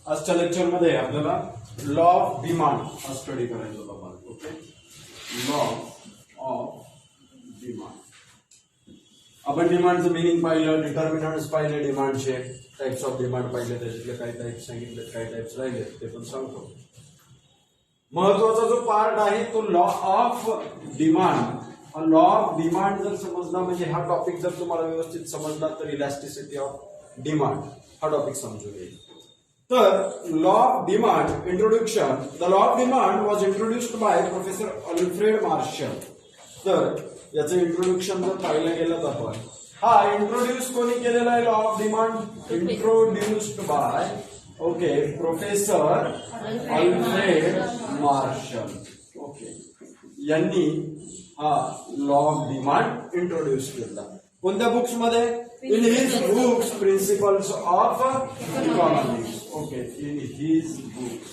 आजच्या लेक्चर मध्ये आपल्याला लॉ ऑफ डिमांड हा स्टडी करायचा होता. Okay, law of demand. आपण डिमांडचं मिनिंग पाहिलं, डिटर्मिनंट्स पाहिले, डिमांडचे टाइप्स ऑफ डिमांड पाहिले, त्याच्यातले काही टाइप्स सांगितले, काही टाइप्स राहिले ते पण सांगतो. महत्वाचा जो पार्ट आहे तो law of demand. Law of demand जर समजला म्हणजे हा टॉपिक जर तुम्हाला व्यवस्थित समजला तर इलॅस्टिसिटी ऑफ डिमांड हा टॉपिक समजून येईल. तर law of demand introduction. The law of demand was introduced by professor Alfred marshal. तर याचं इंट्रोडक्शन जर पाहिलं गेलं तर आपण हा इंट्रोड्यूस कोणी केलेला आहे law of demand? Introduced by okay professor Alfred Marshall. Okay, यांनी हा लॉ ऑफ डिमांड इंट्रोड्यूस केला. कोणत्या बुक्स मध्ये? In his books principles of economics. Okay, in his books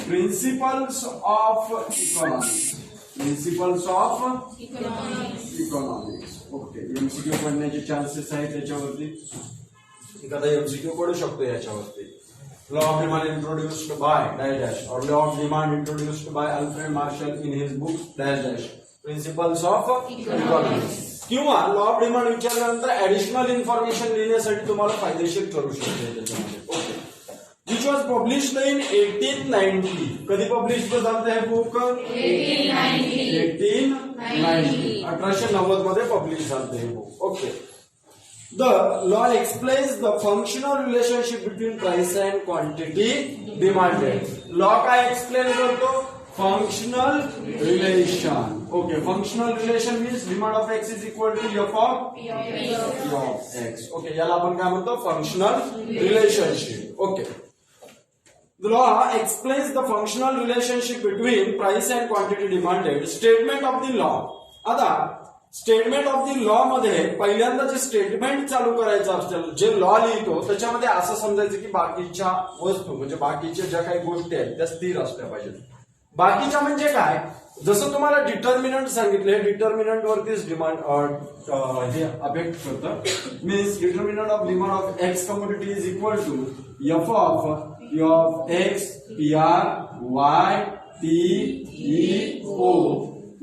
principles of economics. Principles of economics. Okay, MCQ पडण्याचे chances आहेत त्याच्यावरती. एखादा MCQ पडू शकतो याच्यावरती. Law of demand introduced by dash dash or law of demand introduced by Alfred Marshall in his book dash dash principles of economics. किंवा law of demand विचारल्यानंतर additional information लिहिण्यासाठी तुम्हाला फायदेशीर ठरू शकते त्याच्यामध्ये. Okay, which was published in 1890. कधी publish झालं हे बुक? 1890. 1890 मध्ये पब्लिश झालं हे book. Okay, the law explains the functional relationship between price and quantity demanded. law काय explain करतो? functional relation. okay, functional relation means demand of x is equal to f of p of x. okay, याला आपण काय म्हणतो? functional relationship. okay, the law explains the functional relationship between price and quantity demanded. statement of the law. आता statement of the law मध्ये पहिल्यांदा जे statement चालू करायचं असेल, जे लॉ लिहितो त्याच्यामध्ये असं समजायचं की बाकीच्या वस्तू म्हणजे बाकीच्या ज्या काही गोष्टी आहेत त्या स्थिर असल्या पाहिजेत. बाकीच्या म्हणजे काय? जसं तुम्हाला डिटर्मिनंट सांगितले, डिटर्मिनंट वरतीच डिमांड हे अफेक्ट करतं. Means determinant of demand of X commodity is equal to F of X P R Y T E O.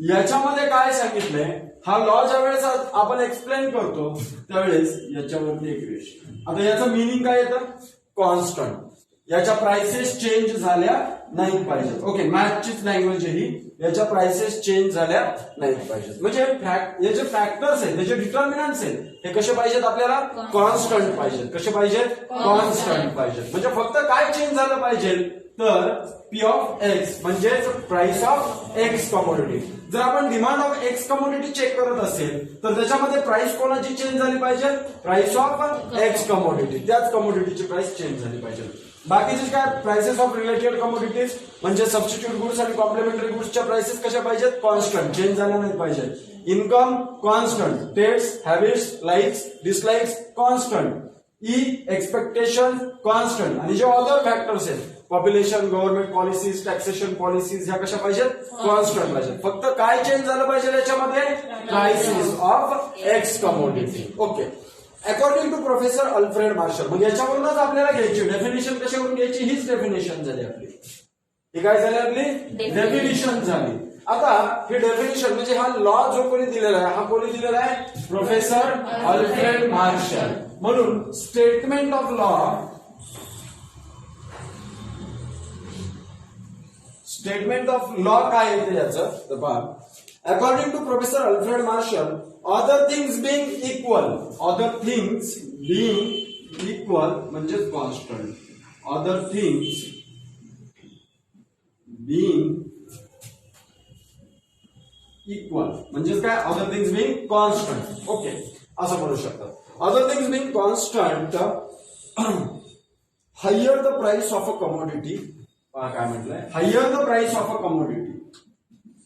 याच्यामध्ये काय सांगितलंय? हा लॉ ज्या वेळेस आपण एक्सप्लेन करतो त्यावेळेस याच्यावरती एक रेष. आता याचं मिनिंग काय येतं? कॉन्स्टंट. याच्या प्राइसेस चेंज झाल्या नाही पाहिजेत. ओके, मॅथचीच लँग्वेज ही. याच्या प्राइसेस चेंज झाल्या नाही पाहिजेत. म्हणजे हे जे फॅक्टर्स आहेत, त्याचे डिटर्मिनंट्स आहेत, हे कसे पाहिजेत? आपल्याला कॉन्स्टंट पाहिजेत. कसे पाहिजेत? कॉन्स्टंट पाहिजेत. म्हणजे फक्त काय चेंज झालं पाहिजे? तर पी ऑफ एक्स म्हणजेच प्राइस ऑफ एक्स कमोडिटी. जर आपण demand of X commodity check करत असेल तर त्याच्यामध्ये प्राइस कोणाची चेंज झाली पाहिजे? Price of X commodity. त्याच कमोडिटीची प्राइस चेंज झाली पाहिजे. बाकीचे काय? प्राइसेस ऑफ रिलेटेड कमोडिटीज म्हणजे सबस्टिट्यूट गुड्स आणि कॉम्प्लिमेंटरी गुड्सच्या प्राइसेस कशा पाहिजेत? कॉन्स्टंट, चेंज झाल्या नाही पाहिजेत. Income constant, taste habits likes dislikes constant, ई एक्सपेक्टेशन कॉन्स्टंट, आणि जे अदर फॅक्टर्स आहेत population, government policies, taxation policies, ह्या कशा पाहिजेत? कॉन्स्टंट पाहिजेत. फक्त काय चेंज झालं पाहिजे याच्यामध्ये? Prices of X commodity. Okay, according to professor Alfred Marshall. मग याच्यावरूनच आपल्याला घ्यायची डेफिनेशन. कशावरून घ्यायची? हीच डेफिनेशन झाली आपली. ही काय झाली? आपली डेफिनेशन झाली. आता ही डेफिनेशन म्हणजे हा लॉ जो कोणी दिलेला आहे, हा कोणी दिलेला आहे? Professor Alfred Marshall. म्हणून statement of law, statement of law काय येते याचं? तर पहा, according to professor Alfred Marshall, other things being equal. Other things being equal म्हणजे constant. Other things being equal म्हणजे काय? Other things being constant. Okay, असं म्हणू शकतात. Other things being constant, higher the price of a commodity. काय म्हटलंय? Higher the price of a commodity.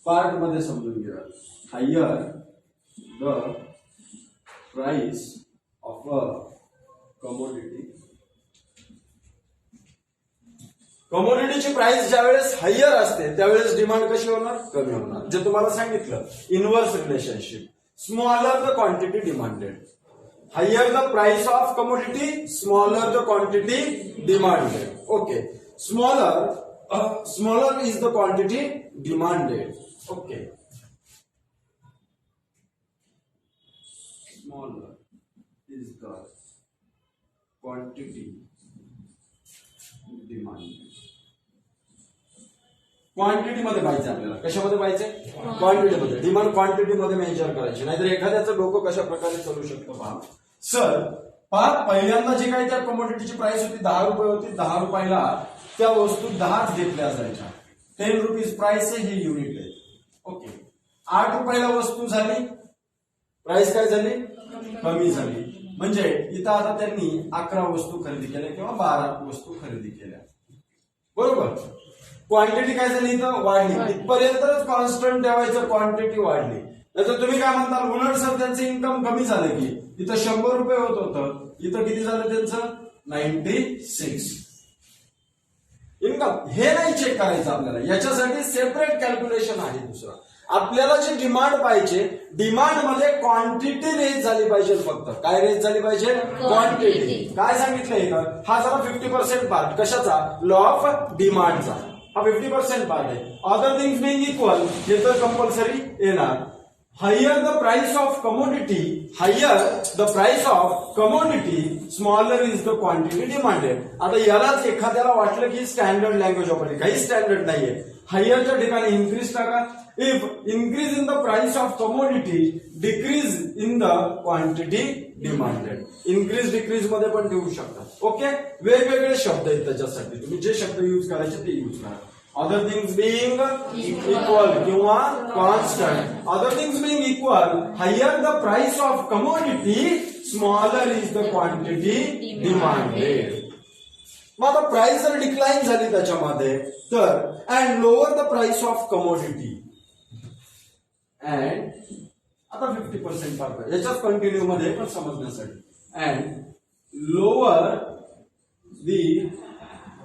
Part मध्ये समजून घ्या. Higher the price of a commodity. कमोडिटीची प्राइस ज्यावेळेस हायर असते त्यावेळेस डिमांड कशी होणार? कमी होणार. जे तुम्हाला सांगितलं inverse relationship. Smaller the quantity demanded. higher the price of commodity, smaller the quantity demanded. Okay, smaller is the quantity demanded. Okay, smaller is the quantity demanded. Quantity मध्ये पाहिजे आपल्याला, कशामध्ये पाहिजे? क्वांटिटी मध्ये. डिमांड क्वांटिटी मध्ये major करायची, नाहीतर एखाद्याचं डोकं कशा प्रकारे चालू शकतं पहा. सर पहा, पहिल्यांदा जे काही त्या कमोडिटीची प्राइस होती 10 रुपये होती, 10 रुपयाला त्या वस्तू 10 घेतल्या जायच्या. 10 रुपीज प्राइस हे युनिट आहे. ओके, 8 रुपयाला वस्तू झाली, प्राइस काय झाली? कमी झाली. म्हणजे इथं आता त्यांनी 11 वस्तू खरेदी केल्या किंवा 12 वस्तू खरेदी केल्या, बरोबर. क्वांटिटी काय झाली? इथं वाढली. इथपर्यंतच कॉन्स्टंट ठेवायचं, क्वांटिटी वाढली. नाहीतर तुम्ही काय म्हणता, उलट सर त्यांचं इन्कम कमी झालं की इथं 100 रुपये होत होतं, इथं किती झालं त्यांचं? 96 इन्कम. हे नाही चेक करायचं आपल्याला, याच्यासाठी सेपरेट कॅल्क्युलेशन आहे दुसरं. आपल्याला जे डिमांड पाहिजे, डिमांड मध्ये क्वांटिटी रेज झाली पाहिजे. फक्त काय रेज झाली पाहिजे? क्वांटिटी. काय सांगितलंय इथं? हा जरा 50% पार्ट कशाचा? लॉ ऑफ डिमांडचा. हा 50% पार्ट आहे. अदर थिंग्स बिंग इक्वल, हे तर कंपल्सरी येणार. Higher the price of commodity, higher the price of commodity, smaller is the quantity demanded. आता यालाच एखाद्याला वाटलं की स्टँडर्ड लँग्वेज वापरली, काही स्टँडर्ड नाहीये. हायरच्या ठिकाणी इन्क्रीज टाका. If increase in the price of commodity, decrease in the quantity demanded. Increase decrease मध्ये पण देऊ शकता. ओके, वेगवेगळे शब्द आहेत त्याच्यासाठी, तुम्ही जे शब्द युज करायचे ते युज करा. Other things being equal किंवा constant. Other things being equal, higher the price of commodity, smaller is the quantity demanded. मग आता प्राइस जर डिक्लाइन झाली त्याच्यामध्ये तर, and lower the price of commodity, and आता 50% पार्ट याच्याच कंटिन्यू मध्ये पण समजण्यासाठी, and lower the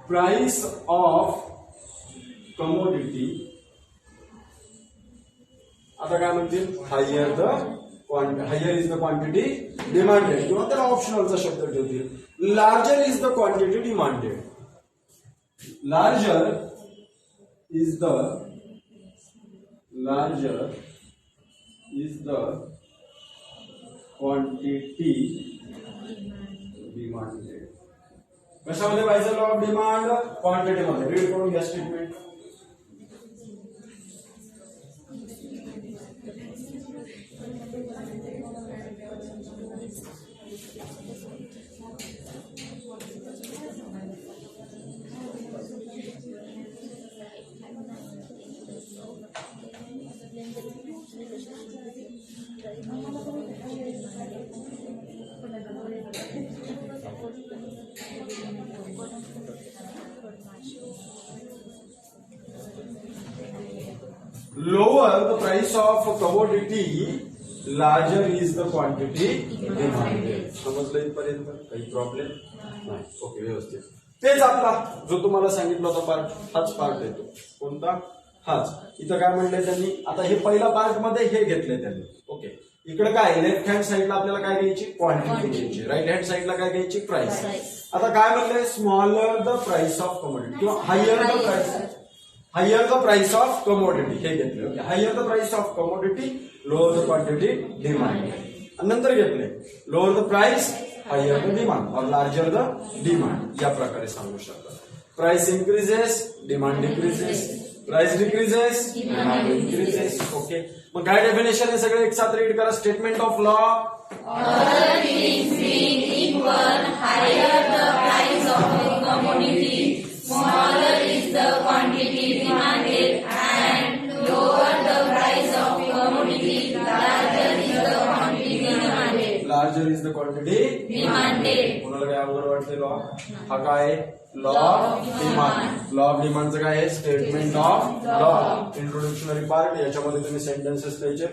price of commodity. आता काय म्हणतील? Higher is the quantity demanded, किंवा त्याला ऑप्शनलचा शब्द ठेवतील. Larger is the quantity demanded. Larger is the quantity demanded. कशामध्ये पाहिजे? लॉ ऑफ डिमांड, क्वांटिटी मध्ये. रीड करून घ्या statement. Lower the price of commodity, larger is the quantity demanded. समजलं इथपर्यंत? काही प्रॉब्लेम नाही? ओके, व्यवस्थित. तेच आपला जो तुम्हाला सांगितलं होता पार्ट, हाच पार्ट येतो. कोणता? हाच. इथं काय म्हणलंय त्यांनी? आता हे पहिल्या पार्ट मध्ये हे घेतलंय त्यांनी. ओके, इकडे काय? लेफ्ट हँड साईडला आपल्याला काय घ्यायची? क्वांटिटी घ्यायची. राईट हँड साईडला काय घ्यायची? प्राइस. आता काय म्हणलंय? Smaller the price of commodity किंवा higher the price of commodity हे घेतले. Higher the price of commodity, lower the quantity demand. नंतर घेतले lower the price, higher the demand, or larger the demand. या प्रकारे सांगू शकतात. Price increases, demand decreases. Price decreases, demand increases. Okay, मग काय डेफिनेशन आहे? सगळे एक साथ रीड करा. Statement of law. Other things being equal, higher the price of the commodity, smaller is the quantity demanded, and lower the price of commodity, larger is the quantity demanded. Larger is the quantity demanded. कोणाला काय अवघड वाटते? Law हा काय? Law of demand. Law of डिमांडचं काय आहे? Statement of law. Introductionary part. याच्यामध्ये तुम्ही सेंटेन्सेस लिहायचे.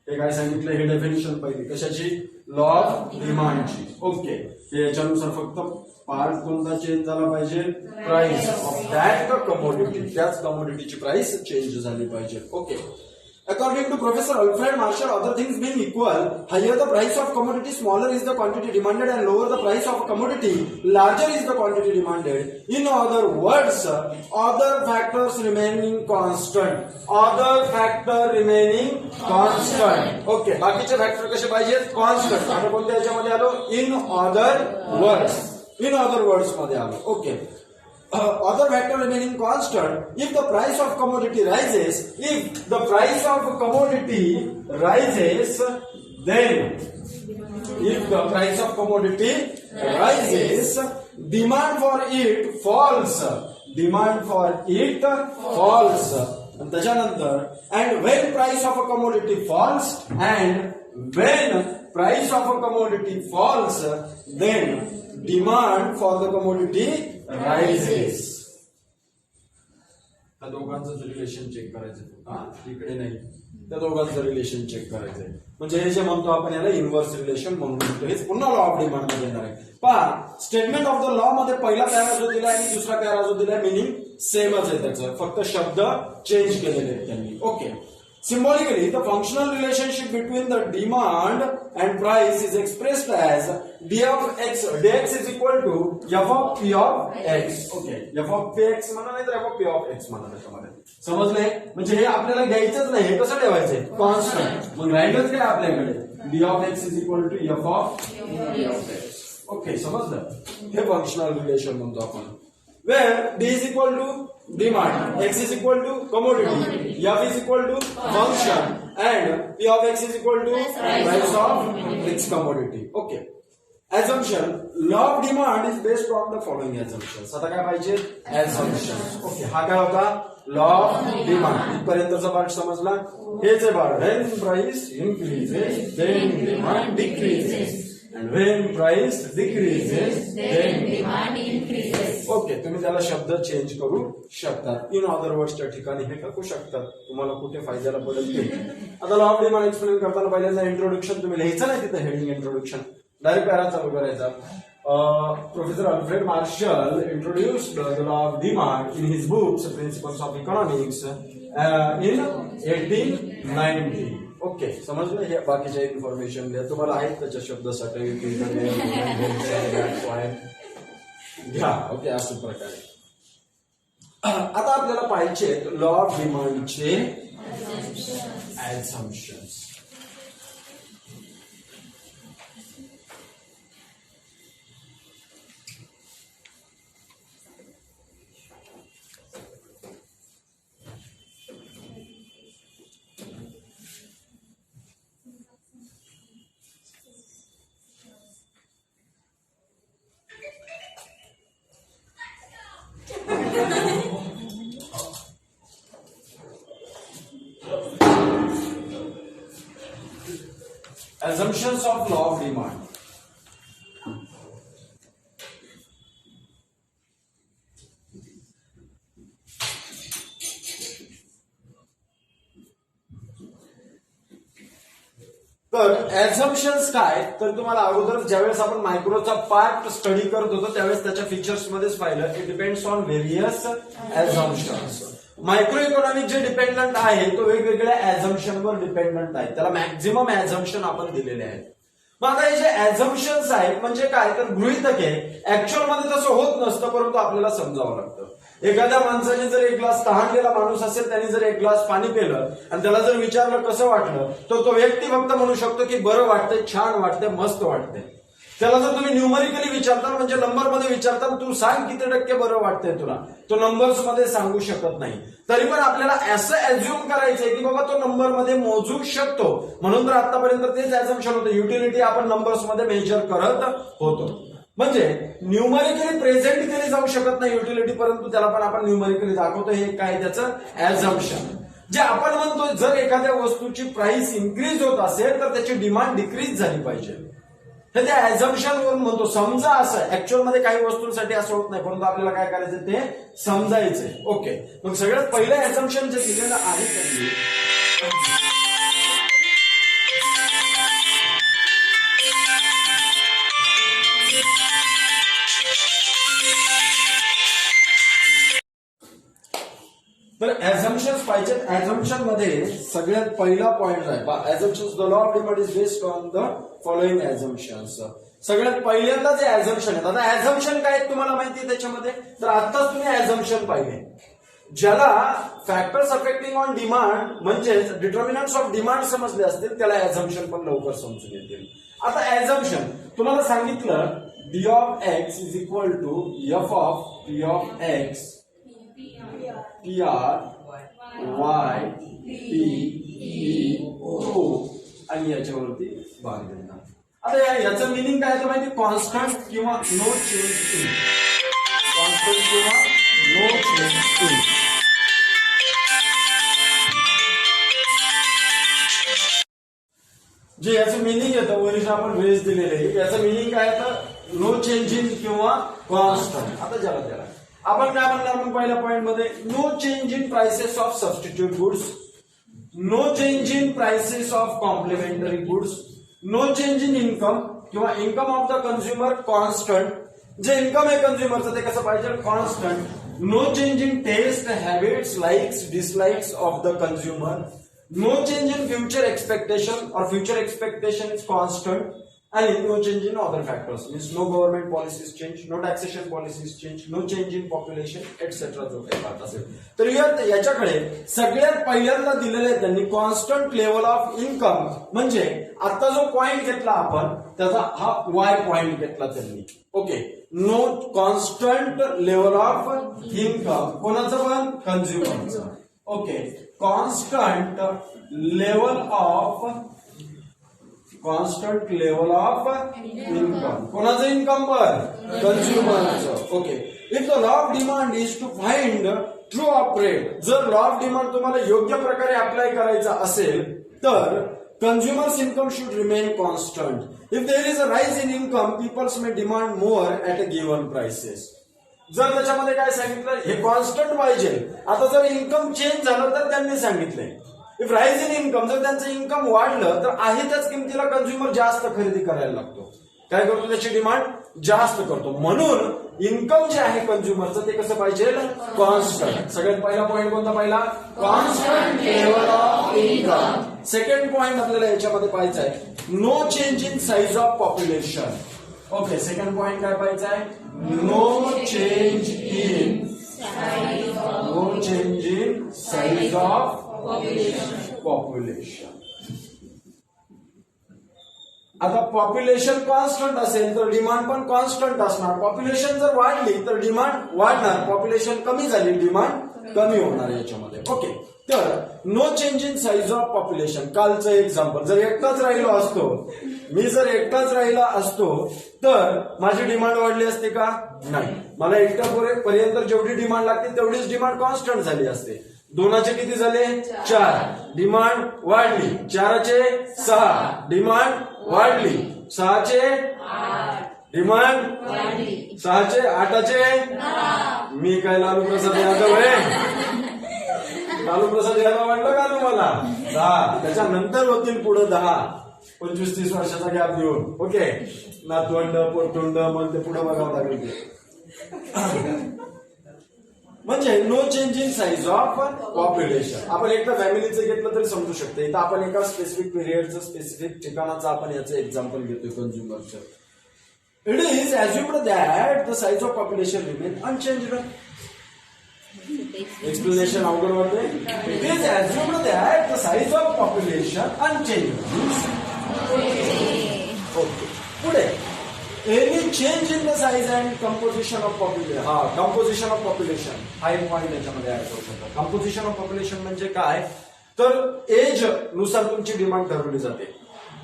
हे काय सांगितलं? हे डेफिनेशन पहिली कशाची? Law of डिमांडची. ओके, याच्यानुसार फक्त पार्ट कोणता चेंज झाला पाहिजे? Price of that commodity. त्याच कमोडिटीची प्राइस चेंज झाली पाहिजे. Okay, According to Professor Alfred Marshall, other things being equal, higher the price of commodity, smaller is the quantity demanded, and lower the price of a commodity, larger is the quantity demanded. In other words, other factors remaining constant. Other factor remaining constant. Okay, बाकीचे factor कसे पाहिजेत? Constant. आता कोणत्या याच्यामध्ये आलो? In other words. In other words मध्ये आलो. Okay. Other factor remaining constant. If the price of commodity rises, demand for it falls. And त्याच्यानंतर, and when price of a commodity falls, then demand for the commodity rises. त्या दोघांचं relation check करायचं. इकडे नाही, त्या दोघांचं relation check करायचंय. म्हणजे हे जे म्हणतो आपण याला इन्व्हर्स रिलेशन म्हणून म्हणतो. हेच पुन्हा लॉ ऑफ डिमांड मध्ये येणार आहे. पहा, स्टेटमेंट ऑफ द लॉ मध्ये पहिला पॅरा जो दिलाय आणि दुसरा पॅरा जो दिलाय मिनिंग सेमच आहे त्याचं, फक्त शब्द चेंज केलेले आहेत त्यांनी. Okay. Symbolically, the functional relationship between the demand and price is expressed as d of x. dx is equal to f of p of x. Okay, f of px म्हणा नाही तर f of p of x म्हणा. त्याच्यामध्ये समजले? म्हणजे हे आपल्याला घ्यायचंच नाही. हे कसं ठेवायचंय? कॉन्स्टंट. मग राहिलंच काय आपल्याकडे? d of x is equal to f of p of x. Okay, समजलं? हे फंक्शनल रिलेशन म्हणतो आपण. Where d is equal to demand, x is equal to commodity, f is equal to function, and p of x is equal to price of x commodity. Okay. Assumption. Law of demand is based on the following assumptions. आता काय पाहिजे? Assumptions. Okay. हा काय होता? Law of demand. इथपर्यंतचा part समजला? हेच आहे part. When price increases, then demand decreases. And when price decreases, then demand increases. Okay, तुम्ही त्याला शब्द चेंज करू शकतात. इन अदर वर्ड्सच्या ठिकाणी हे टाकू शकतात. तुम्हाला कुठे फायद्याला पडेल ते. आता लॉ ऑफ डिमांड एक्सप्लेन करताना पहिल्यांदा इंट्रोडक्शन तुम्ही लिहायचं नाही तिथे हेडिंग इंट्रोडक्शन. डायरेक्ट पॅरा चालू करायचा. Professor Alfred Marshall introduced the law of demand in his books Principles of Economics in 1890. Okay, समजलं? हे बाकीच्या इन्फॉर्मेशन द्या तुम्हाला आहेत त्याच्या शब्दासाठी घ्या. ओके, अशा प्रकारे. आता आपल्याला पाहिजे लॉ ऑफ डिमांडचे assumptions. Assumptions of law of demand. तर ऍझम्पशन्स काय? तर तुम्हाला अगोदर ज्यावेळेस आपण मायक्रोचा पार्ट स्टडी करत होतो त्यावेळेस त्याच्या फीचर्स मध्येच पाहिलं. It depends on various assumptions. Micro economic जे डिपेंडंट आहे तो वेगवेगळ्या ऍझम्पशनवर डिपेंडंट आहे. त्याला मॅक्झिमम ऍझम्पशन आपण दिलेले आहेत. मग आता हे जे ऍझम्पशन्स आहेत म्हणजे काय? तर गृहीतके. ऍक्च्युअल मध्ये तसं होत नसतं, परंतु आपल्याला समजावं लागतं. एखाद्या माणसाने जर एक ग्लास तहानलेला माणूस असेल, त्याने जर एक ग्लास पाणी पिलं आणि त्याला जर विचारलं कसं वाटलं, तर तो व्यक्ती फक्त म्हणू शकतो की बरं वाटतंय, छान वाटतंय, मस्त वाटतंय. त्याला जर तुम्ही न्यूमरिकली विचारता म्हणजे नंबर मध्ये विचारता, तू सांग किती टक्के बरं वाटतंय तुला, तो नंबर्स मध्ये सांगू शकत नाही. तरी पण आपल्याला असं ऍझ्युम करायचंय की बाबा तो नंबर मध्ये मोजू शकतो. म्हणून तर आतापर्यंत तेच ऍझम्पशन होतं. युटिलिटी आपण नंबर्स मध्ये मेजर करत होतो. म्हणजे न्यूमरिकली प्रेझेंट केली जाऊ शकत नाही युटिलिटी, परंतु त्याला पण आपण न्यूमरिकली दाखवतो. हे काय? त्याचं ऍझम्पशन. जे आपण म्हणतो जर एखाद्या वस्तूची प्राइस इन्क्रीज होत असेल तर त्याची डिमांड डिक्रीज झाली पाहिजे. तर त्या ऍझम्पशन वरून म्हणतो. समजा असं ऍक्च्युअल मध्ये काही वस्तूंसाठी असं होत नाही, परंतु आपल्याला काय करायचं ते समजायचंय. ओके, मग सगळ्यात पहिलं ऍझम्पशन जे दिलेलं आहे त्यांनी तर ऍझम्पशन ऍझम्पशन्स पाहिजेत. ऍझम्पशन मध्ये सगळ्यात पहिला पॉइंट आहे assumptions. The law of demand is based on the following assumptions. सगळ्यात पहिल्यांदा जे ऍझम्पशन आहेत, आता ऍझम्पशन काय आहेत तुम्हाला माहिती आहे त्याच्यामध्ये, तर आताच तुम्ही ऍझम्पशन पाहिले ज्याला फॅक्टर्स अफेक्टिंग ऑन डिमांड म्हणजे डिटर्मिनंट्स ऑफ डिमांड समजले असतील त्याला ऍझम्पशन पण लवकर समजून येतील. आता ऍझम्पशन तुम्हाला सांगितलं D of X is equal to F of T of X T R Y T E two आणि याच्यावरती भाग देणार. आता याचं मिनिंग काय माहिती, कॉन्स्टंट किंवा नो चेंज इन. कॉन्स्टंट किंवा नो चेंज इन. जे याचं मिनिंग येतं वरील आपण वेज दिलेले आहे, याचं मिनिंग काय येतं, नो चेंज इन किंवा कॉन्स्टंट. आता ज्याला त्याला आपण काय म्हणणार मग पहिल्या पॉइंट मध्ये, no change in prices of substitute goods, no change in prices of complementary goods, no change in income किंवा income of the consumer constant. जे इन्कम आहे कंझ्युमरचं ते कसं पाहिजे, constant. No change in taste habits likes dislikes of the consumer. No change in future expectation or future expectation is constant, and no change in other factors means no government policies change, no taxation policies change, no change in population etc. जो काही पाहत असेल तर याच्याकडे सगळ्यात पहिल्यांदा दिलेले त्यांनी कॉन्स्टंट लेवल ऑफ इन्कम म्हणजे आता जो पॉइंट घेतला आपण त्याचा हा वाय पॉइंट घेतला त्यांनी. Okay, no constant level of income कोणाचं पण, कंझ्युमरचं. Okay, constant level of income कोणाचं, इन्कम पण कंझ्युमरचं. Okay, if the law of demand is to find true operate, जर लॉ ऑफ डिमांड तुम्हाला योग्य प्रकारे अप्लाय करायचा असेल तर consumers income should remain constant. If there is a rise in income peoples may demand more at a given prices. जर त्याच्यामध्ये काय सांगितलं, हे कॉन्स्टंट पाहिजे. आता जर इन्कम चेंज झालं तर त्यांनी सांगितलंय इफ राईज इन इन्कम, जर त्यांचं इन्कम वाढलं तर आहे त्याच किमतीला कंझ्युमर जास्त खरेदी करायला लागतो. काय करतो, त्याची डिमांड जास्त करतो. म्हणून इन्कम जे आहे कंझ्युमरचं ते कसं पाहिजे, कॉन्स्टंट. सगळ्यात पहिला पॉईंट कोणता पाहिला, constant level of income. Second point आपल्याला याच्यामध्ये पाहायचा आहे, no change in size of population. Okay, second point काय पाहिजे आहे, no change in size of population. आता पॉप्युलेशन कॉन्स्टंट असेल तर डिमांड पण कॉन्स्टंट असणार. पॉप्युलेशन जर वाढली तर डिमांड वाढणार, पॉप्युलेशन कमी झाली डिमांड कमी होणार याच्यामध्ये. ओके, तर no change in size of population. कालचं एक्झाम्पल, जर एकटाच राहिलो असतो, मी जर एकटाच राहिला असतो तर माझी डिमांड वाढली असते का, नाही. मला एकट्या पर्यंत जेवढी डिमांड लागते तेवढीच डिमांड कॉन्स्टंट झाली असते. दोनाचे किती झाले, 4, डिमांड वाढली. 4चे 6, डिमांड वाढली. 6चे 8, डिमांड वाढली. 6चे 8चे मी काय लालू प्रसाद यादव आहे, लालू प्रसाद यादव वाटलं का तुम्हाला, 10. त्याच्यानंतर होतील पुढे 10, 25-30 वर्षाचा गॅप देऊन. ओके, नातवंड पोटुंड मग ते पुढे बघावं लागेल. म्हणजे no change in size of population. आपण एकदा फॅमिलीचं घेतलं तरी समजू शकते. इथं आपण एका स्पेसिफिक पिरियडचं स्पेसिफिक ठिकाणाचं आपण याचं एक्झाम्पल घेतोय कंझ्युमरचं. It is assumed that the size of population remain unchanged. Explanation अवघड वाटते. It is assumed that the size of population unchanged. Okay, पुढे any change in the size and composition of population. हा, composition of population हा एक point याच्यामध्ये add करू शकतो. Composition of population म्हणजे काय, तर एज नुसार तुमची डिमांड ठरवली जाते.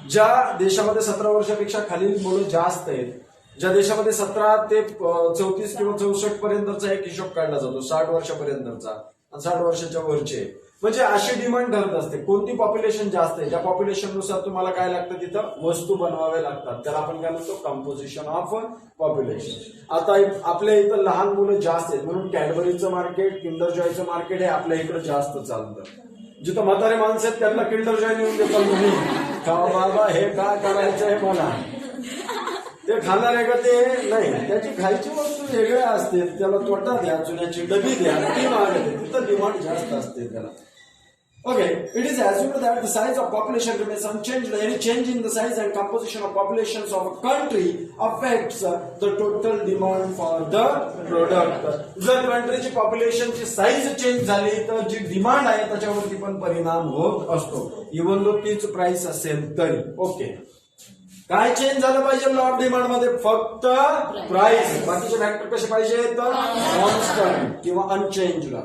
ज्या देशामध्ये 17 वर्षापेक्षा खालील मुलं जास्त आहेत, ज्या देशामध्ये 17 ते 34 किंवा 64 पर्यंतचा एक हिशोब काढला जातो, 60 वर्षापर्यंतचा आणि 60 वर्षाच्या वरचे, म्हणजे अशी डिमांड ठरत असते. कोणती पॉप्युलेशन जास्त आहे, त्या पॉप्युलेशन नुसार तुम्हाला काय लागतं, तिथं वस्तू बनवाव्या लागतात. त्याला आपण काय म्हणतो, कंपोजिशन ऑफ पॉप्युलेशन. आता आपल्या इथं लहान मुलं जास्त आहेत म्हणून कॅडबरीचं मार्केट, किंडर जॉयचं मार्केट हे आपल्या इकडे जास्त चालतं. जिथं म्हातारे माणसं आहेत त्यांना किंडर जॉय नेऊन देतात तुम्ही, का बाबा हे काय करायचं आहे मला. ते खाणार आहे का ते नाही, त्याची खायची वस्तू वेगळ्या असते, त्याला तोटा द्या, चुन्याची डबी द्या, ती मागते, तिथं डिमांड जास्त असते त्याला. Okay, it is assumed that the size of population remains unchanged. Any change in the size and composition of populations of a country affects the total demand for the product. जर कंट्रीची पॉप्युलेशनची size change झाली तर जी demand आहे त्याच्यावरती पण परिणाम होत असतो, even though तीच प्राइस असेल तरी. ओके, काय चेंज झालं पाहिजे लॉ ऑफ डिमांड मध्ये? फक्त प्राइस. बाकीचे फॅक्टर कसे पाहिजे? कॉन्स्टंट किंवा अनचेंज.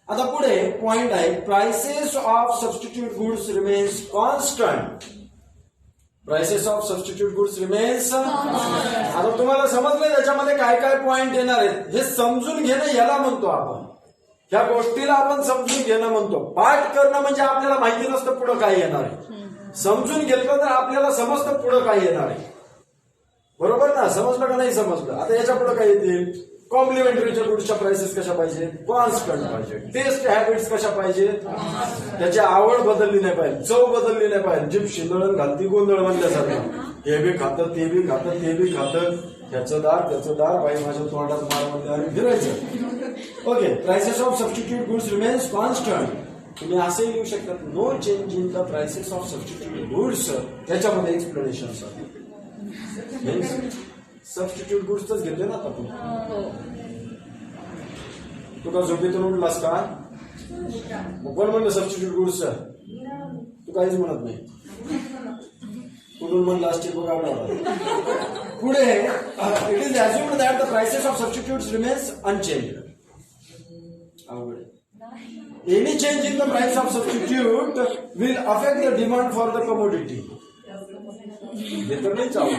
आता पुढे पॉइंट आहे, prices of substitute goods remains constant. Prices of substitute goods remains. आता तुम्हाला समजलं त्याच्यामध्ये काय काय पॉइंट येणार आहेत, हे समजून घेणं याला म्हणतो आपण. ह्या गोष्टीला आपण समजून घेणं म्हणतो. पाठ करणं म्हणजे आपल्याला माहिती नसतं पुढं काय येणार आहे. समजून घेतलं तर आपल्याला समजतं पुढं काय येणार आहे. बरोबर ना? समजलं का नाही समजलं? आता याच्या पुढे काय येतील? कॉम्प्लिमेंटरीच्या गुड्सच्या प्राइसेस कशा पाहिजे? कॉन्स्टंट पाहिजे. टेस्ट हॅबिट्स कशा पाहिजे? त्याची आवड बदलली नाही पाहिजे, चव बदलली नाही पाहिजे. जीभ शिंदळण घालती गोंधळ म्हणल्यासारखं, हे बी खातं, ते बी खातं, ते बी खातं, त्याचं दार बाई माझ्या तोंडात मार म्हणलं आणि फिरायचं. Okay, prices of substitute goods remains constant. तुम्ही असंही लिहू शकतात, no change in the prices of substitute goods. त्याच्यामध्ये एक्सप्लेनेशन सबस्टिट्यूट गुड्सच घेतोय ना आता आपण. तू का झोपेतून उठलास का? मग कोण म्हणलं सबस्टिट्यूट गुड्स? तू काहीच म्हणत नाही. कुठून म्हणलं असतील बघा. पुढे it is assumed that the prices of substitutes remains unchanged. Any change in the price of substitute will affect the demand for the commodity. हे तर नाही चालू.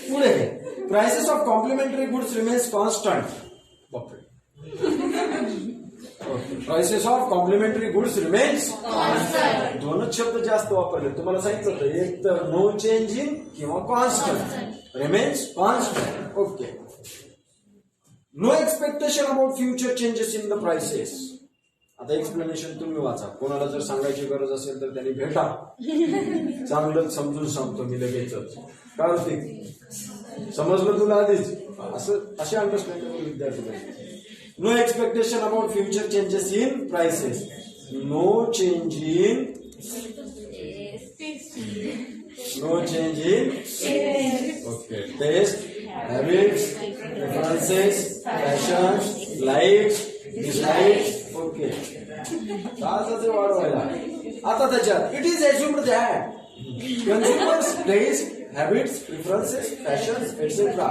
पुढे prices of complementary goods remains constant. Prices of complementary goods remains constant. दोनच शब्द जास्त वापरले. तुम्हाला सांगितलं होतं, एक तर नो चेंज इन किंवा constant. Remains constant. Okay, no expectation about future changes in the prices. आता एक्सप्लेनेशन तुम्ही वाचा. कोणाला जर सांगायची गरज असेल तर त्यांनी भेटा, चांगलं समजून सांगतो मी लगेचच. कार्तिक समजलं तुला आधीच? असं असे अंडरस्टँडिंग विद्यार्थी. No expectation about future changes in prices. No change in okay taste habits preferences fashions likes dislikes. Okay, तासाचे वाढवायला. आता त्याच्यात it is assumed that consumers' taste, habits, preferences, fashions, etc.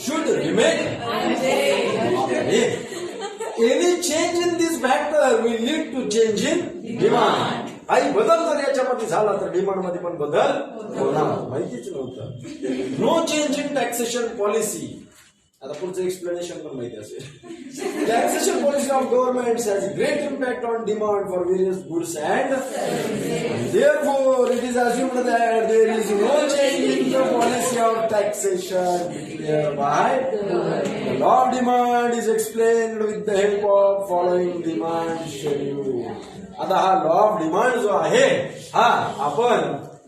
should remain unchanged. Any change in this factor will lead to change in demand. काही बदल जर याच्यामध्ये झाला तर डिमांड मध्ये पण बदल होणार. माहितीच नव्हतं. No change in taxation policy. आता पुढचं एक्सप्लेनेशन पण माहिती असेल. Taxation policy of governments has great impact on demand for various goods and therefore it is assumed that there is no change in the policy of taxation declared by the law of demand is explained with the help of following demand schedule. आता हा law of demand जो आहे हा आपण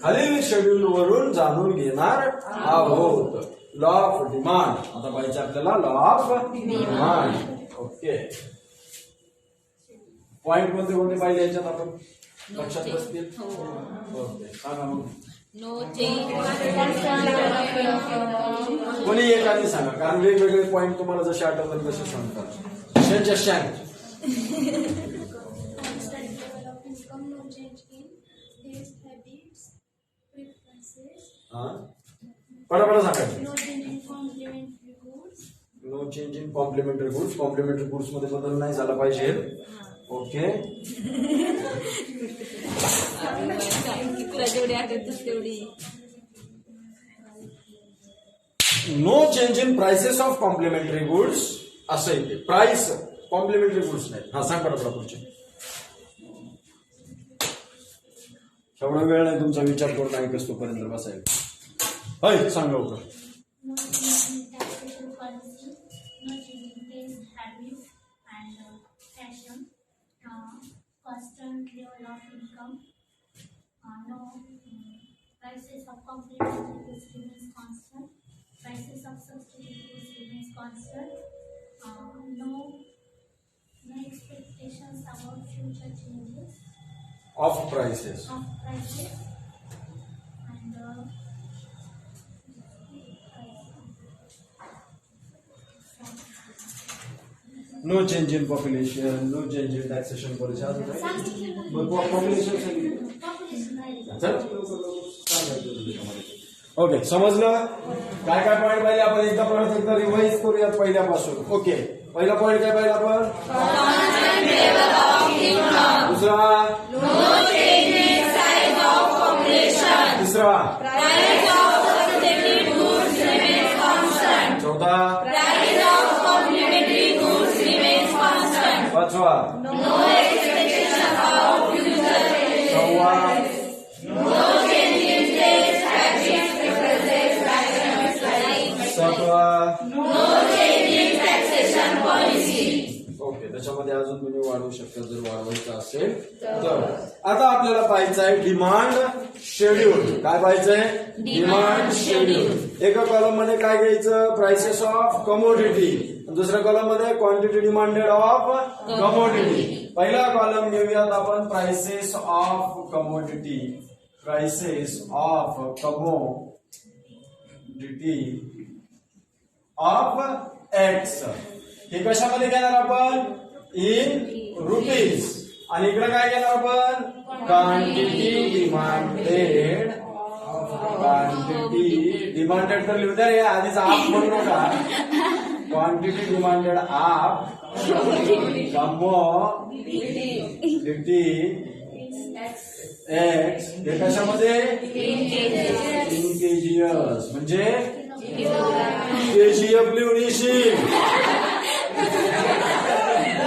खालील schedule वरून जाणून घेणार आहोत. Law of demand. आता पाहिजे आपल्याला law of demand. Okay, point कोणते कोणते पाहिजे याच्यात आपण लक्षात बसतील? ओके, सांगा मग. No change. कोणी एकाने सांगा, कारण वेगवेगळे पॉइंट तुम्हाला जसे आठवतात तसे सांगतात. पटापट सांगायचं. No change in complementary goods. Complementary goods मध्ये बदल नाही झाला पाहिजे. Okay, no change in prices of complementary goods. असं येते प्राइस कॉम्प्लिमेंटरी गुड्स नाही. हा सांग पटापट पुढचे. एवढा वेळ नाही तुमचा विचार करून ऐकस तोपर्यंत बसायला. होय, सांग लवकर. Constant level of income, no prices of complementary goods remains constant. constant. No expectations about future changes of prices. of prices and No change in population, no change in taxation policy. अजून काय? Population सांगितलं. population चल. Okay, समजलं काय काय point पाहिले आपण एकदा परत एकदा रिवाइज करूयात पहिल्यापासून. ओके, पहिला पॉईंट काय पाहिला आपण? दुसरा, तिसरा, चौथा, पाचवा, सहावा, सातवा. ओके, त्याच्यामध्ये अजून तुम्ही वाढवू शकता जर वाढवायचं असेल तर. आता आपल्याला पाहायचं आहे डिमांड शेड्यूल. काय पाहायचंय? Demand schedule. एका कॉलम मध्ये काय घ्यायचं? Prices of commodity. दुसऱ्या कॉलम मध्ये क्वांटिटी डिमांडेड ऑफ कमोडिटी. पहिला कॉलम घेऊयात आपण prices of commodity. Prices of commodity of X. हे कशामध्ये घेणार आपण? In rupees. आणि इकडे काय घेणार आपण? Quantity demanded. क्वांटिटी डिमांडेड तर लिहू द्या, हे आधीच आप म्हणू नका. क्वांटिटी डिमांडेड आप कमोडिटी एक्स. हे कशामध्ये? In KGS. म्हणजे केजीएफ लिहून येशील,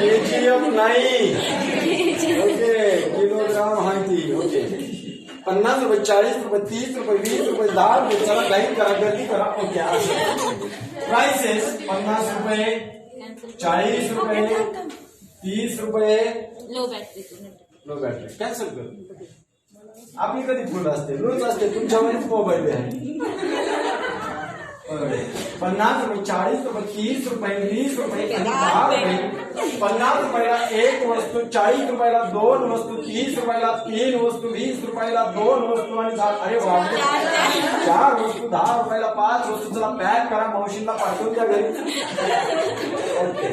केजीएफ नाही. ओके, किलोग्राम माहिती. ओके, 50 रुपये, 40 रुपये, 30 रुपये, 20 रुपये, 10 रुपये. चला लाईन करा, गर्दी करा. ओके, प्राइसेस 50 रुपये, 40 रुपये, 30 रुपये. लो बॅटरी कॅन्सल कर. आपली कधी फुल असते? रोज असते. तुमच्यावरच मोबाईल आहे. 50 रुपये, 40 रुपये, 30 रुपये, 20 रुपये आणि 10 रुपये. 50 रुपयाला एक वस्तू, 40 रुपयाला 2 वस्तू, 30 रुपयाला 3 वस्तू, 20 रुपयाला 2 वस्तू आणि 4 वस्तू, 10 रुपयाला 5 वस्तू. चला पॅक करा, मावशींना पाठवून द्या घरी. ओके,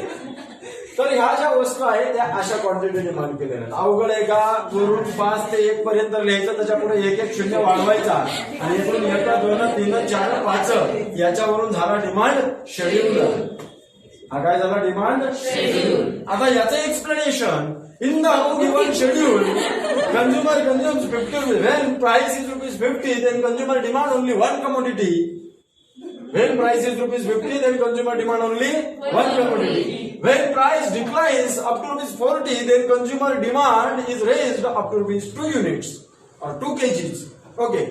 तर ह्या ज्या वस्तू आहेत त्या अशा क्वांटिटी डिमांड केलेल्या आहेत. अवघड आहे का? वरून 5 ते 1 पर्यंत लिहायचं, त्याच्या पुढे 1-1 शून्य वाढवायचा आणि इकडून 1, 2, 3, 4, 5 याच्यावरून झाला डिमांड शेड्यूल. हा काय झाला? Demand schedule. आता याचं explanation. In the given schedule consumer consumes 50 rupees. When price is ₹50 then consumer demand only one commodity. When price is ₹50 then consumer demand only one commodity. When price declines up to ₹40 then consumer demand is raised up to ₹2 units or 2 kgs. Okay.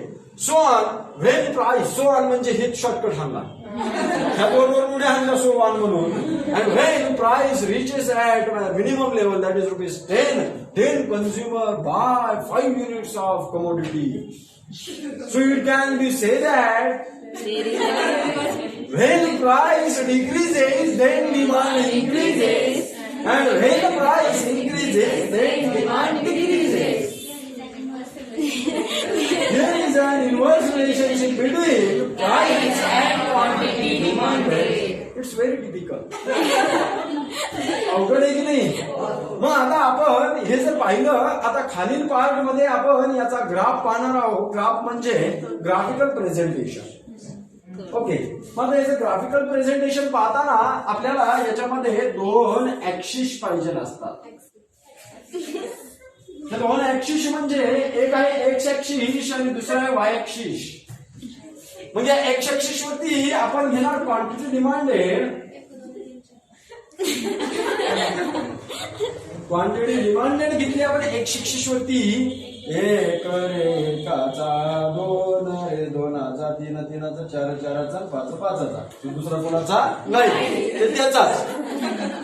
So on. When price, so on म्हणजे हे shortcut हाणला. ह्या बरोबर पुढे हाणला so on म्हणून. And when price reaches at minimum level that is ₹10 then consumer buy 5 units of commodity. So it can be said that when price decreases, then demand increases, and when the price increases, then demand decreases. There is an inverse relationship between price and quantity demanded. It's very difficult. अवघड आहे की नाही? मग आता आपण हे जर पाहिलं, आता खालील पार्ट मध्ये आपण याचा ग्राफ पाहणार आहोत. ग्राफ म्हणजे ग्राफिकल प्रेझेंटेशन. ओके, मग याचं ग्राफिकल प्रेझेंटेशन पाहताना आपल्याला याच्यामध्ये 2 ऍक्सिस पाहिजे असतात. तर 2 ऍक्सिस म्हणजे एक आहे एक्स ऍक्सिस आणि दुसरा आहे वाय ऍक्सिस. म्हणजे एक्स ऍक्सिस वरती आपण घेणार क्वांटिटी डिमांडेड. क्वांटिटी डिमांडेड घेतली आपण एक्स ऍक्सिस वरती. 1 रे 1चा 2 रे 2चा 3 3चा 4 4चा 5 5चा. दुसरा कोणाचा नाही, ते त्याचाच.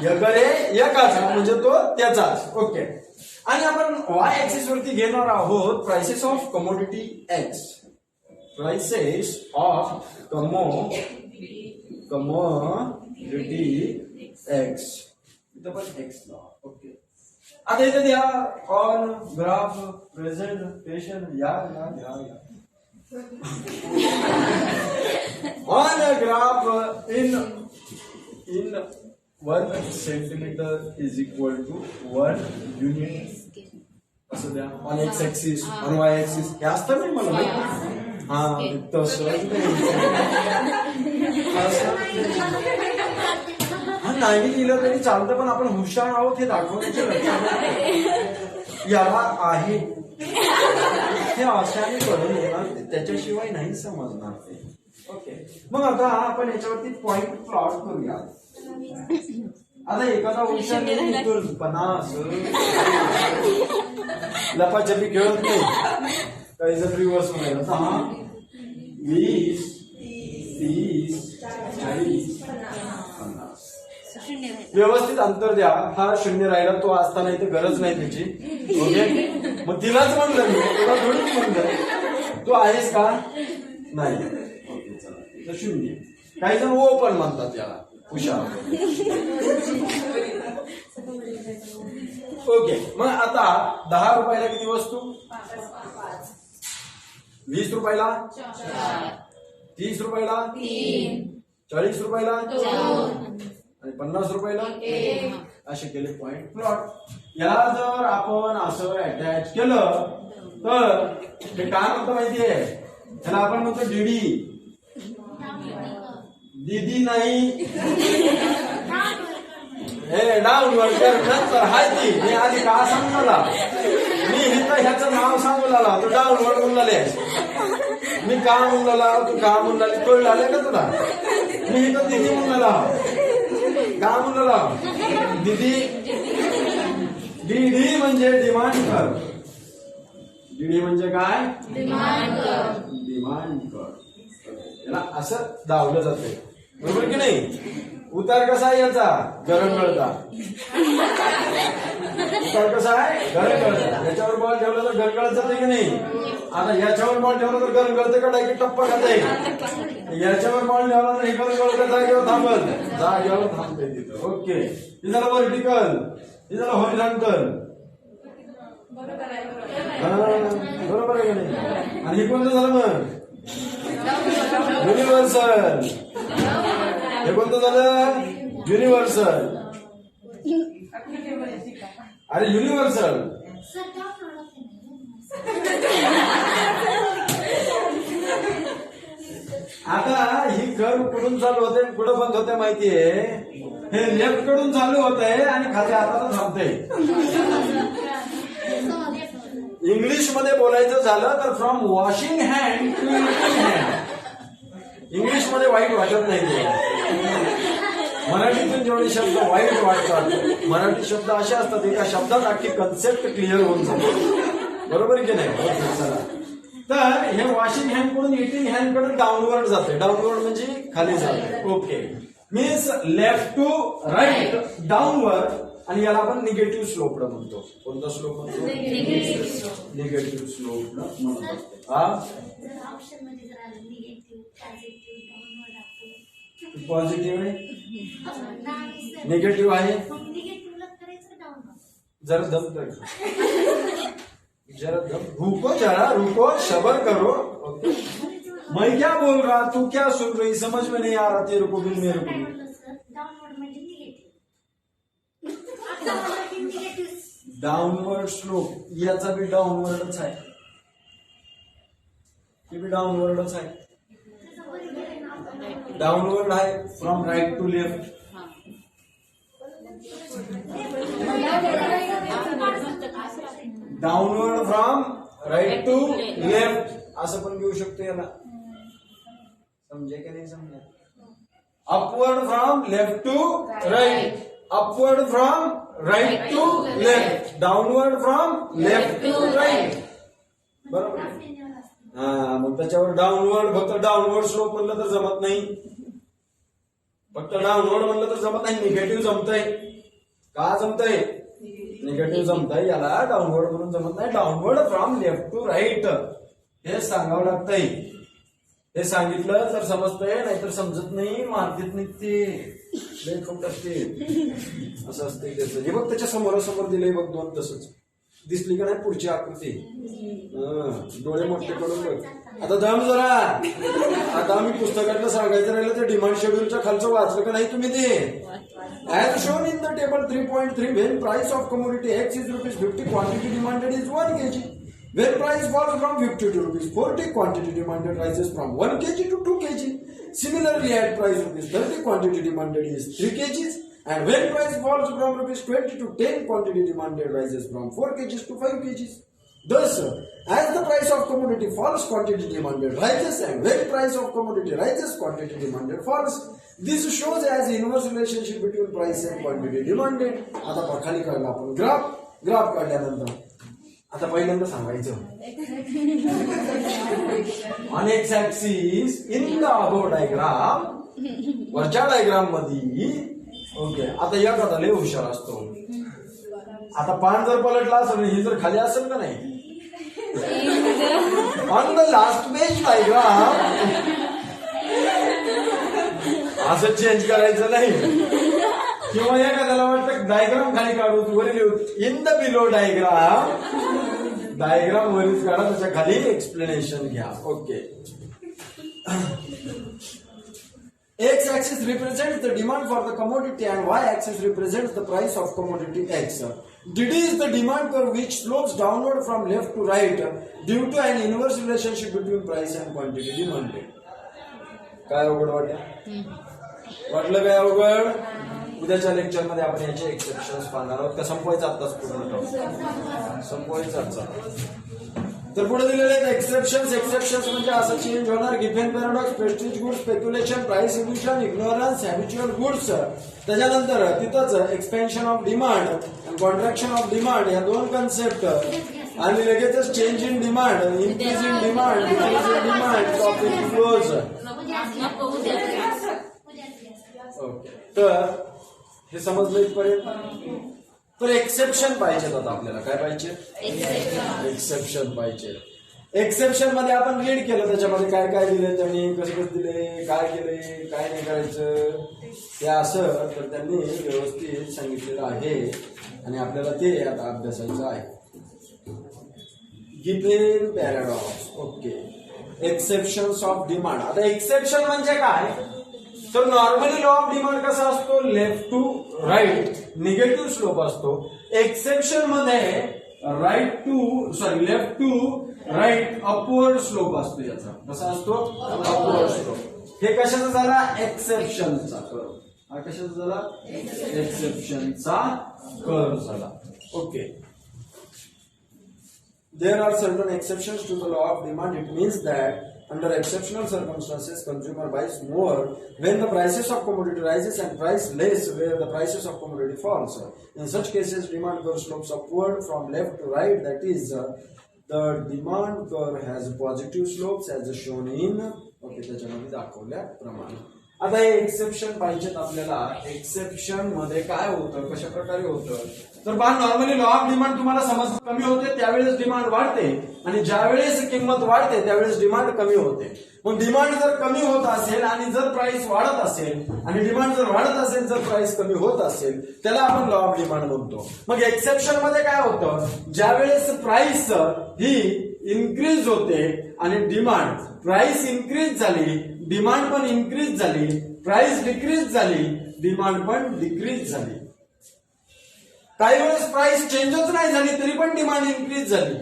1 रे 1चा म्हणजे तो त्याचाच. ओके, आणि आपण वाय ऍक्सिस वरती घेणार आहोत prices of commodity X. Prices of commodity commodity X, इथं पण एक्स लावा. ओके. आता इथे द्या ऑन ग्राफ प्रेझेंटेशन या on a graph in 1 centimetre is equal to 1 unit. असं द्या. On X axis, on Y axis हे असतं नाही मला माहिती. हा तसं नाही लिहिलं तरी चालतं, पण आपण हुशार आहोत हे दाखवण्याचे लक्षात याला आहे हे अशाने कळून येणार, त्याच्याशिवाय नाही समजणार ते. ओके. मग आता आपण याच्यावरती पॉइंट प्लॉट करूया. आता एखादा हुशार पन्नास लपाछपी खेळत नाही, काही जण रिव्हर्स म्हणायला. आता हा 20, 30, 40, 50 व्यवस्थित अंतर द्या. हा शून्य राहिला तो असताना इथे गरज नाही त्याची. ओके. मग तिलाच म्हणलं मी, तुला थोडीच म्हणलं तू आहेस का नाही. ओके चला, तर शून्य. काही जण ओ पण म्हणतात याला, हुशार. ओके. मग आता 10 रुपयाला किती वस्तू? 20 रुपयाला 30 रुपयाला 40 रुपयाला आणि 50 रुपयाला असे केले पॉइंट प्लॉट. याला जर आपण असं अटॅच केलं तर हे काय म्हणतो माहितीये, त्याला आपण म्हणतो डीडी. दीदी नाही, हे डाऊनवर्ड नंतर हाय ती. मी आधी का सांगू मला, मी इथं ह्याचं नाव सांगू लागला, तू डाऊनवर्ड म्हणून आले. मी का म्हणून आला, तू का म्हणून आली, कळलं आलं का तुला? मी इथं दिदी म्हणून आला, का म्हणून आला दिदी. डीडी म्हणजे डिमांड कर. डीडी म्हणजे काय? डिमांड कर. याला असं दावलं जाते, बरोबर की नाही? उतार कसा आहे याचा? गरंगळता. उतार कसा आहे? गरंगळता. याच्यावर बॉल ठेवला तर गरगळत जाते की नाही? आता याच्यावर बॉल ठेवला तर गरंगळते का डायरेक्ट टप्पा खाते? याच्यावर बॉल ठेवला तर हे गरंगळते जागेवर थांबत, जागेवर थांबते तिथं. ओके. हे झालं व्हर्टिकल, हे झालं हॉरिझॉन्टल. बरोबर आहे का नाही? आणि हे कोणतं झालं मग? युनिव्हर्सल. हे कोणतं झालं? युनिव्हर्सल. अरे युनिव्हर्सल. आता ही कर्व कुठून चालू होते, कुठं बंद होते माहितीये? हे लेफ्ट कडून चालू होत आहे आणि खाली हाताला थांबते. इंग्लिश मध्ये बोलायचं झालं तर from washing hand to eating hand. English मध्ये वाईट वाटत नाही ते. मराठीतून जेवढे शब्द वाईट वाटतात, मराठी शब्द असे असतात एका शब्दात अख्खी कन्सेप्ट क्लिअर होऊन जाते. बरोबर की नाही? चला, तर हे वॉशिंग हँड कडून इटिंग हँड कडून डाऊनवर्ड जाते. डाऊनवर्ड म्हणजे खाली जाते. Okay. Means left to right downward. आणि याला आपण निगेटिव्ह स्लोप म्हणतो. कोणता स्लोप म्हणतो? निगेटिव्ह स्लोप म्हणतो. हा पॉझिटिव्ह आहे, निगेटिव्ह आहे. जरा दम कर, जरा दम. रुको जरा, रुको, सबर करो. मैं क्या बोल रहा, तू क्या सुन रही, समझ में नहीं आ रहा तेरे को भी मेरे को भी. डाऊनवर्ड स्लोप, याचा बी डाऊनवर्डच आहे, हे बी डाऊनवर्डच आहे. डाऊनवर्ड आहे from right to left. Downward from right to left असं पण घेऊ शकतो याला. समजे की नाही समजा? Upward from left to right, upward from right to left, downward from left to right. बरोबर. हा, मग त्याच्यावर डाऊनवर्ड, फक्त डाऊनवर्ड स्लोप म्हणलं तर जमत नाही. फक्त डाऊनवर्ड म्हणलं तर जमत नाही. निगेटिव्ह जमतंय का? जमतंय. निगेटिव्ह जमतंय, याला डाऊनवर्ड म्हणून जमत नाही. Downward from left to right हे सांगावं लागतंय. हे सांगितलं तर समजतंय, नाहीतर समजत नाही, मार्केट नाही ते लय खूप असते असं असते त्याचं. हे बघ त्याच्या समोरासमोर दिलंय बघ दोन, तसंच दिसली का नाही पुढची आकृती. डोळे मोठे करून बघ. आता दम जरा. आता आम्ही पुस्तकातलं सांगायचं राहिलं तर डिमांड शेड्यूलच्या खालचं वाचलं का नाही तुम्ही ते? As shown in the table 3.3, when price of commodity X is ₹50, quantity demanded is 1 kg. When price falls from 50 to ₹40, quantity demanded rises from 1 kg to 2 kg. Similarly, at price ₹30, quantity demanded is 3 kgs. And when price falls from ₹20 to 10, quantity demanded rises from 4 kgs to 5 kgs. Thus, as the price of commodity falls, quantity demanded rises, and when price of commodity rises, quantity demanded falls. This shows as inverse relationship between price and quantity demanded. आता खाली काढला आपण graph काढल्यानंतर आता पहिल्यांदा सांगायचं on X axis in the above diagram, वरच्या diagram मध्ये. ओके, आता या कथा लय हुशार असतो. आता पान जर पलटला असेल ही जर खाली असेल का नाही, on the last page diagram असं चेंज करायचं नाही. किंवा एखाद्याला वाटतं डायग्राम खाली काढू, वरील इन द बिलो डायग्राम वरील काढा, त्याच्या खाली एक्सप्लेनेशन घ्या. Okay. X axis represents the demand for the commodity and Y axis represents the price of commodity X. DD is the demand curve which slopes downward from left to right due to an inverse relationship between price and quantity demanded. काय अवघड वाटलं काय अवघड? उद्याच्या lecture मध्ये आपण याचे exceptions पाहणार आहोत. का संपवायचं आताच पूर्ण संपवायचं आजचा. तर पुढे दिलेले एक्सेप्शन्स म्हणजे असं चेंज होणार. Giffen paradox, prestige goods, speculation, price illusion, ignorance, habitual goods. त्याच्यानंतर तिथंच एक्सपेन्शन ऑफ डिमांड आणि कॉन्ट्रॅक्शन ऑफ डिमांड या दोन कन्सेप्ट. आणि लगेचच change in demand, increase in demand, decrease in demand, topic close. Okay, तर हे समजलं इथपर्यंत. तर एक्सेप्शन पाहिजेत. आता आपल्याला काय पाहिजे? एक्सेप्शन पाहिजे. एक्सेप्शन मध्ये आपण रीड केलं, त्याच्यामध्ये काय काय दिले त्यांनी, कसं दिले, काय केले, काय नाही करायचं ते असं तर त्यांनी व्यवस्थित सांगितलेलं आहे आणि आपल्याला ते आता अभ्यासायचं आहे. Giffen paradox. Okay, exceptions of demand. आता एक्सेप्शन म्हणजे काय? तर नॉर्मली लॉ ऑफ डिमांड कसा असतो? Left to right negative slope असतो. एक्सेप्शन मध्ये left to right upward slope असतो. याचा कसा असतो? Upward slope. हे कशाचा झाला? एक्सेप्शनचा कर्व. हा कशाचा झाला? एक्सेप्शनचा कर्व झाला. Okay. There are certain exceptions to the law of demand. It means that under exceptional circumstances, consumer buys more when the prices of commodity rises and price less where the prices of commodity falls. In such cases, demand curve slopes upward from left to right. That is, the demand curve has positive slopes as shown in. Okay, त्याच्यामध्ये दाखवल्याप्रमाणे. आता हे exception पाहिजेत आपल्याला. Exception मध्ये काय होतं, कशा प्रकारे होतं? तर पहा, नॉर्मली लॉ ऑफ डिमांड तुम्हाला समज कमी होते त्यावेळेस डिमांड वाढते आणि ज्या वेळेस किंमत वाढते त्यावेळेस डिमांड कमी होते. मग डिमांड जर कमी होत असेल आणि जर प्राइस वाढत असेल आणि डिमांड जर वाढत असेल, जर प्राइस कमी होत असेल, त्याला आपण लॉ ऑफ डिमांड म्हणतो. मग एक्सेप्शन मध्ये काय होतं? ज्या वेळेस प्राइस ही इन्क्रीज होते आणि डिमांड, प्राइस इन्क्रीज झाली, डिमांड पण इन्क्रीज झाली, प्राइस डिक्रीज झाली, डिमांड पण डिक्रीज झाली. काही वेळेस प्राइस चेंजच नाही झाली तरी पण डिमांड इन्क्रीज झाली.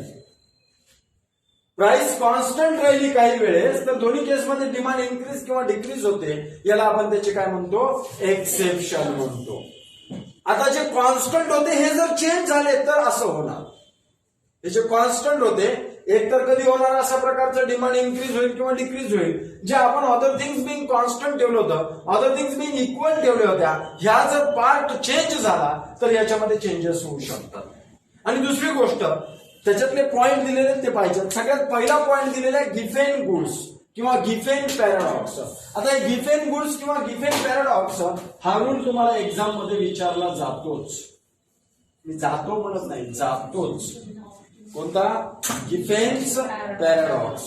प्राइस कॉन्स्टंट राहिली काही वेळेस, तर दोन्ही केसमध्ये डिमांड इन्क्रीज किंवा डिक्रीज होते. याला आपण त्याचे काय म्हणतो? एक्सेप्शन म्हणतो. आता जे कॉन्स्टंट होते हे जर चेंज झाले तर असं होणार. हे जे कॉन्स्टंट होते एक तर कधी होणार अशा प्रकारचं डिमांड इन्क्रीज होईल किंवा डिक्रीज होईल. जे आपण अदर थिंग्स बिंग कॉन्स्टंट ठेवलं होतं, अदर थिंग्स बिंग इक्वल ठेवल्या होत्या, ह्या जर पार्ट चेंज झाला तर याच्यामध्ये चेंजेस होऊ शकतात. आणि दुसरी गोष्ट, त्याच्यातले पॉइंट दिलेले ते पाहिजेत. सगळ्यात पहिला पॉइंट दिलेला आहे गिफेन गुड्स किंवा गिफेन पॅराडॉक्स. आता हे गिफेन गुड्स किंवा गिफेन पॅराडॉक्स हा रूल तुम्हाला एक्झाम मध्ये विचारला जातोच. मी जातो म्हणत नाही, जातोच. कोणता? Giffen's paradox.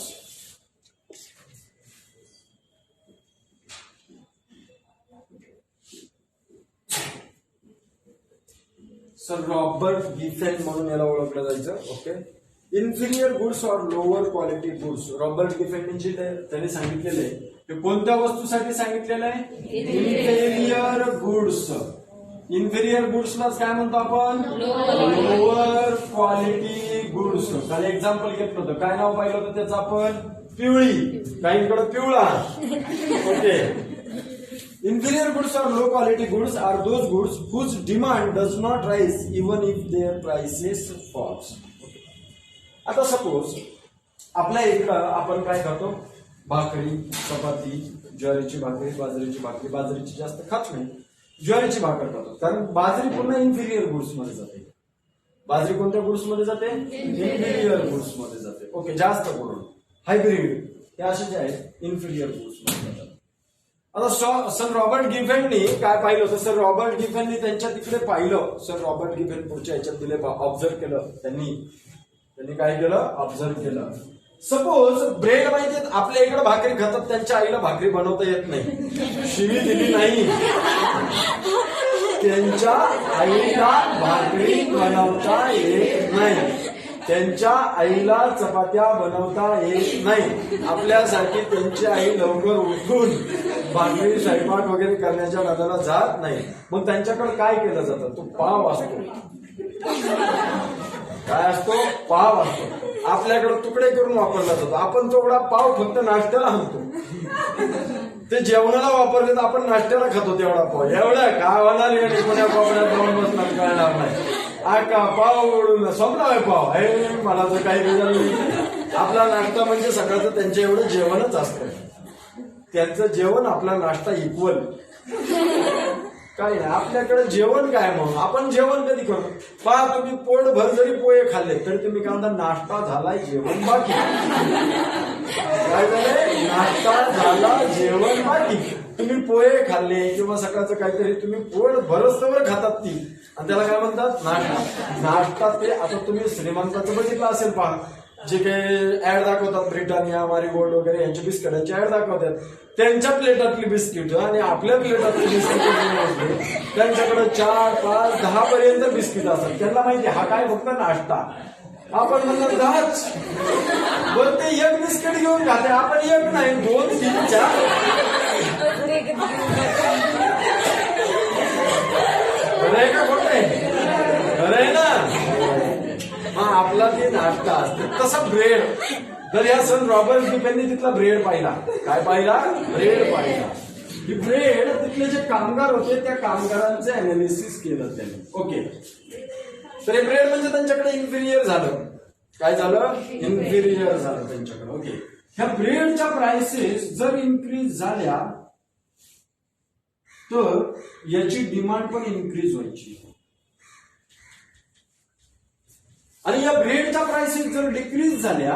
Sir Robert Giffen म्हणून याला ओळखलं जायचं. Okay. Inferior goods or lower quality goods. Robert गिफेनची त्यांनी सांगितलेलं आहे की कोणत्या वस्तूसाठी सांगितलेलं आहे? Inferior goods. इन्फिरियर गुड्सलाच काय म्हणतो आपण? Lower quality goods. काल एक्झाम्पल घेतलं होतं, काय नाव पाहिलं होतं त्याचं आपण? पिवळी. काहींकडे पिवळा. Okay. Inferior goods or low quality goods are those goods whose demand does not rise even if their prices falls. आता सपोज आपल्या इकडं आपण काय खातो? भाकरी, चपाती, ज्वारीची भाकरी, बाजरीची भाकरी. बाजरीची जास्त खात नाही, ज्वारीची भाकर खातो, कारण बाजरी पूर्ण इन्फिरियर गुड्स मध्ये जाते. बाजरी कोणत्या गुड्स मध्ये जाते? इन्फिरियर गुड्स मध्ये जाते. ओके. जास्त करून हायब्रिड हे असे जे आहेत इन्फिरियर गुड्स मध्ये जातात. आता सर रॉबर्ट गिफेननी काय पाहिलं होतं? सर रॉबर्ट गिफेननी त्यांच्या तिकडे पाहिलं. सर रॉबर्ट गिफेन पुढच्या ह्याच्यात दिले, ऑब्झर्व केलं त्यांनी काय केलं? ऑब्झर्व केलं. सपोज ब्रेड माहिती आपल्या इकडे भाकरी खातात, त्यांच्या आईला भाकरी बनवता येत नाही, शिवी दिली नाही, त्यांच्या आईला भाकरी बनवता येत नाही, त्यांच्या आईला चपात्या बनवता येत नाही. आपल्यासाठी त्यांची आई लवकर उठून भाकरी स्वयंपाक वगैरे करण्याच्या नादाला जात नाही. मग त्यांच्याकडे काय केलं जातं? तो पाव असतो. काय असतो? पाव असतो. आपल्याकडे तुकडे करून वापरला जातो. आपण तेवढा पाव फक्त नाश्त्याला आणतो, ते जेवणाला वापरले तर आपण नाश्त्याला खातो तेवढा पाव. एवढा काय होणार? कोण्या कोपऱ्यात जाऊन बसणार कळणार नाही. आका पाव ओढून संपला पाव हे मला तर काही वेगळं नाही. आपला नाश्ता म्हणजे सकाळचं त्यांच्या एवढं जेवणच असतं. त्यांचं जेवण आपला नाश्ता इक्वल. काय नाही आपल्याकडे जेवण काय? मग आपण जेवण कधी करतो? पहा, तुम्ही पोटभर जरी पोहे खाल्ले तरी तुम्ही काय म्हणता? नाश्ता झालाय, जेवण बाकी. काय झालंय? नाश्ता झाला, जेवण बाकी. तुम्ही पोहे खाल्ले किंवा सकाळचं काहीतरी तुम्ही पोट भरस्तवर खातात ती, आणि त्याला काय म्हणतात? नाश्ता. नाश्ता ते आता तुम्ही श्रीमंताचं बघितलं असेल, पहा जे काही ऍड दाखवतात, ब्रिटानिया, मारीगोल्ड वगैरे यांची बिस्किटांची ऍड दाखवतात, त्यांच्या प्लेटातली बिस्किट आणि आपल्या प्लेटातली बिस्किट त्यांच्याकडे 4, 5, 10 पर्यंत बिस्किट असतात. त्यांना माहिती हा काय फक्त नाश्ता. आपण म्हणतो 10च, पण ते एक बिस्किट घेऊन खाते, आपण एक नाही 2, 3, 4. खरंय का खोटंय? खरंय ना. मग आपला ते नाश्ता असते. तसा ब्रेड. तर या सर रॉबर्ट गिफेननी तिथला ब्रेड पाहिला. काय पाहिला? ब्रेड पाहिला. ही ब्रेड तिथले जे कामगार होते त्या कामगारांचे अनालिसिस केलं त्यांनी. ओके. तर हे ब्रेड म्हणजे त्यांच्याकडे इन्फिरियर झालं. काय झालं? इन्फिरियर झालं त्यांच्याकडे. ओके. ह्या ब्रेडच्या प्राइसेस जर इन्क्रीज झाल्या तर याची डिमांड पण इन्क्रीज व्हायची, आणि या ब्रेडच्या प्राइसेस जर डिक्रीज झाल्या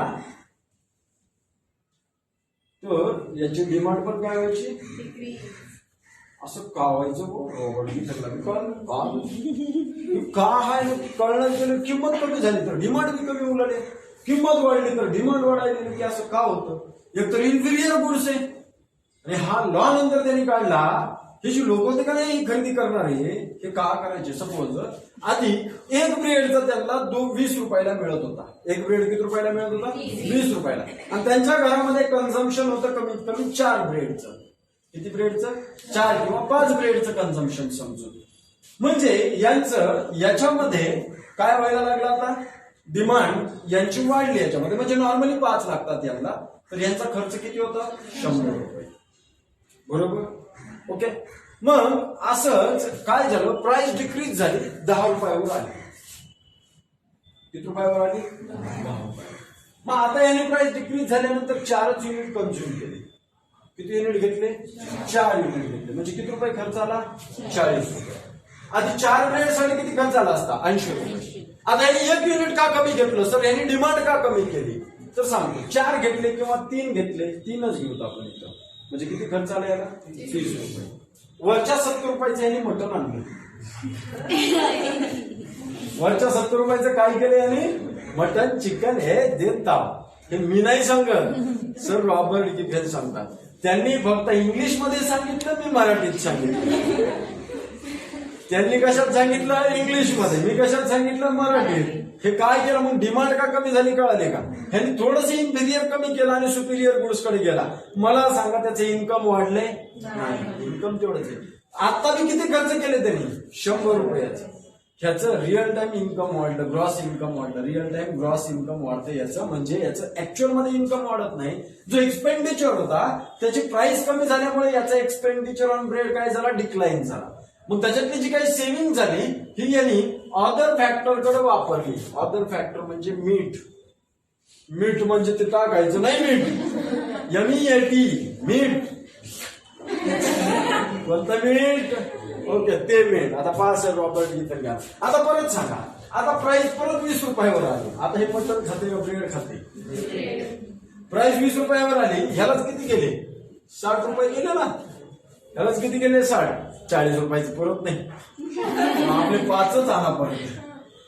तर याची डिमांड पण काय व्हायची? असं का व्हायचं? का आहे कळलं गेलं? किंमत कमी झाली तर डिमांड बी कमी उलाली, किंमत वाढली तर डिमांड वाढायली. की असं का होतं? एकतर इन्फिरियर गुड्स आहे, आणि हा लॉ नंतर त्यांनी काढला. हे जी लोक होते का नाही खरेदी करणारे, हे का करायचे? सपोज आधी एक ब्रेडचा त्यांना 20 रुपयाला मिळत होता. एक ब्रेड किती रुपयाला मिळत होता? 20 रुपयाला. आणि त्यांच्या घरामध्ये कन्झम्पशन होतं कमीत कमी 4 ब्रेडचं. किती ब्रेडचं? 4 किंवा 5 ब्रेडचं कन्झम्पशन समजून. म्हणजे यांचं याच्यामध्ये काय व्हायला लागलं? आता डिमांड यांची वाढली याच्यामध्ये. म्हणजे नॉर्मली 5 लागतात यांना, तर यांचा खर्च किती होता? 100 रुपये. बरोबर. ओके. मग असंच काय झालं? प्राइस डिक्रीज झाली, 10 रुपयावर आली. किती रुपयावर आली? 10 रुपये. मग आता याने प्राइस डिक्रीज झाल्यानंतर 4च युनिट कन्झ्युम केले. किती युनिट घेतले? 4 युनिट घेतले. म्हणजे किती रुपये खर्च आला? 40 रुपये. आधी 4 ब्रेडसाठी किती खर्च आला असता? 80 रुपये. आता यांनी 1 युनिट का कमी घेतलं? सर यांनी डिमांड का कमी केली? तर सांगतो, 4 घेतले किंवा 3 घेतले, 3च घेऊत आपण इथं. म्हणजे किती खर्च आला याला? 30 रुपये. वरच्या 70 रुपयाचं यांनी मटण आणलं. वरच्या 70 रुपयाचं काय केलं यांनी? मटन, चिकन हे देता. हे मी नाही सांगत, सर रॉबर्ट गिफेन सांगतात. त्यांनी फक्त इंग्लिश मध्ये सांगितलं, मी मराठीत सांगितलं. त्यांनी कशात सांगितलं इंग्लिशमध्ये, मी कशात सांगितलं मराठीत. हे काय केलं मग डिमांड का कमी झाली कळाले का? ह्यांनी थोडंसं इन्फिरियर कमी केलं आणि सुपिरियर गुड्स कडे गेला. मला सांगा त्याचे इन्कम वाढले नाही, इन्कम तेवढंच आहे. आता मी किती खर्च केले त्यांनी 100 रुपयाचं. ह्याचं रिअल टाइम इन्कम वाढलं, ग्रॉस इन्कम वाढलं, रिअल टाइम ग्रॉस इन्कम वाढतं. याचं म्हणजे याचं ऍक्च्युअल मध्ये इन्कम वाढत नाही. जो एक्सपेंडिचर होता त्याची प्राइस कमी झाल्यामुळे याचा एक्सपेंडिचर ऑन ब्रेड काय झाला, डिक्लाइन झाला. मग त्याच्यातली जी काही सेव्हिंग झाली ही यांनी अदर फॅक्टर कडे वापरली. अदर फॅक्टर म्हणजे मीठ. मीठ म्हणजे ते टाकायचं नाही, मीठ MEAT मीठ. कोणतं मीठ? ओके ते मीठ. आता पहा सर रॉबर्ट गिफेन घ्या. आता परत सांगा, आता प्राइस परत 20 रुपयावर आली. आता हे मटन खाते का ब्रेड खाते? प्राइस 20 रुपयावर आली. ह्यालाच किती गेले? 60 रुपये गेले ना. ह्यालाच किती गेले? 60. 40 रुपयाची परत नाही. आपले 5च आणा परत.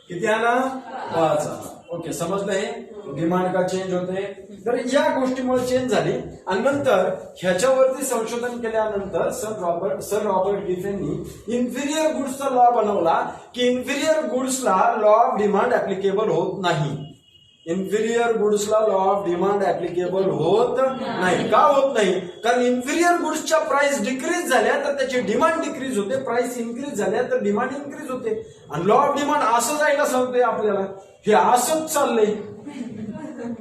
किती आणा? 5 आणा. ओके समजलं. हे डिमांड का चेंज होते. तर या गोष्टीमुळे चेंज झाली. आणि नंतर ह्याच्यावरती संशोधन केल्यानंतर सर रॉबर्ट गिफेननी इन्फिरियर गुड्सचा लॉ बनवला की इन्फिरियर गुड्सला लॉ ऑफ डिमांड ऍप्लिकेबल होत नाही. इन्फिरियर गुड्सला लॉ ऑफ डिमांड ऍप्लिकेबल होत नाही. का होत नाही? कारण इन्फिरियर गुड्सच्या प्राइस डिक्रीज झाल्या तर त्याची डिमांड डिक्रीज होते, प्राइस इन्क्रीज झाल्या तर डिमांड इन्क्रीज होते. आणि लॉ ऑफ डिमांड असं जायला सांगतोय आपल्याला. हे असंच चाललंय.